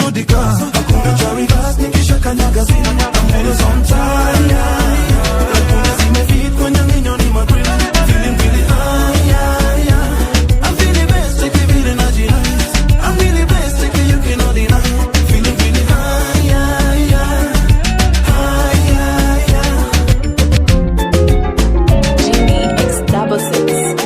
sudika. Hakuna cha reverse nikisha kanyaga zina. I'm always on time. Hakuna zimefit kwenye minyo ni magrill. Feeling really high. I'm feeling best, take it really nice. I'm really blessed, take it you cannot deny. Feeling really high. Genie X66.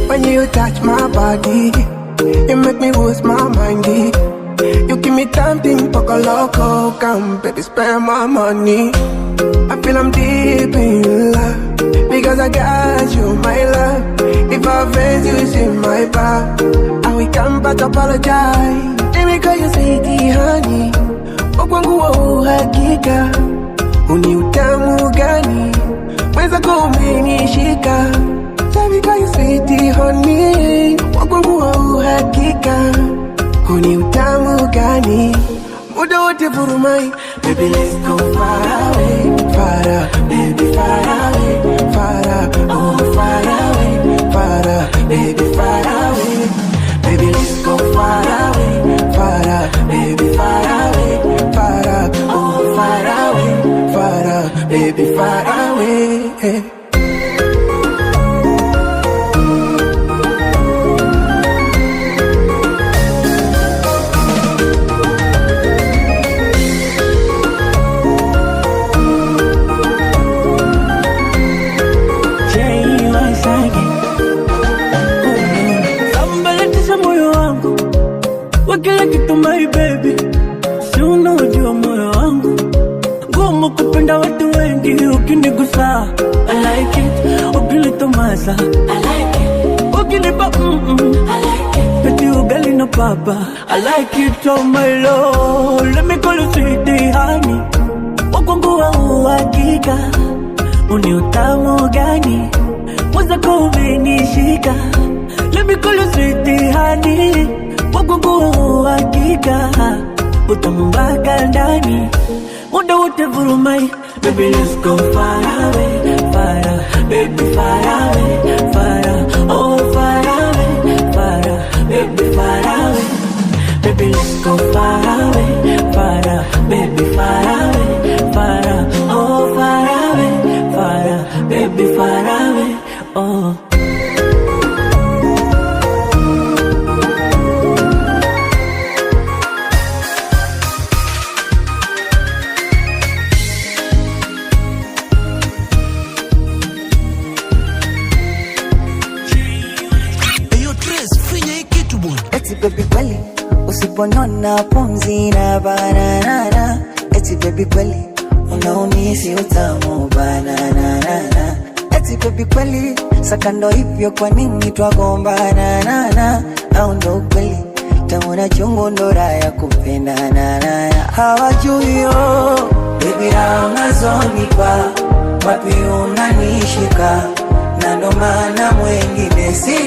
When you touch my body, you make me lose my mind. You give me something poco loco, come baby spend my money. I feel I'm deep in love, because I got you, my love. If I offend you, it's in my back, and we come back to apologize. Let me call you sweetie honey, wakwangu wa uhakika. Uni utamu gani, weza kumenishika. Let me call you sweetie honey, wakwangu wa uhakika. Uni utamu gani, muda wote vurumai. Baby let's go far away, baby far away, oh far away, baby far away. Baby let's go far away, baby far away, oh far away, baby far away. Kila kitu my baby, si unajua moyo wangu. Ngumu kupenda watu wengi, ukinigusa I like it, ukinitomasa I like it, ukinipa I like it, peti ugali na papa I like it, oh my lord. Let me call you sweetie honey, wakwangu wa uhakika. Uni utamu gani, weza kumenishika. Let me call you sweetie honey, wakwangu hakika. Utamu mpaka ndani, muda wote vurumai. Baby let's go far away, baby far away, oh far away, baby far away. Baby let's go far away, baby far away, oh far away, baby far away, oh. Eti baby kweli, usiponona pumzi na banana. Eti baby kweli, unaumisi utamu banana. Eti baby kweli, sakando hivyo kwa nini twagombana? Au ndo kweli, tamuna chungu ndo raya kupendana. Hawajui yo, baby rao unazonipa, wapi unanishika, na ndo maana mwengine sita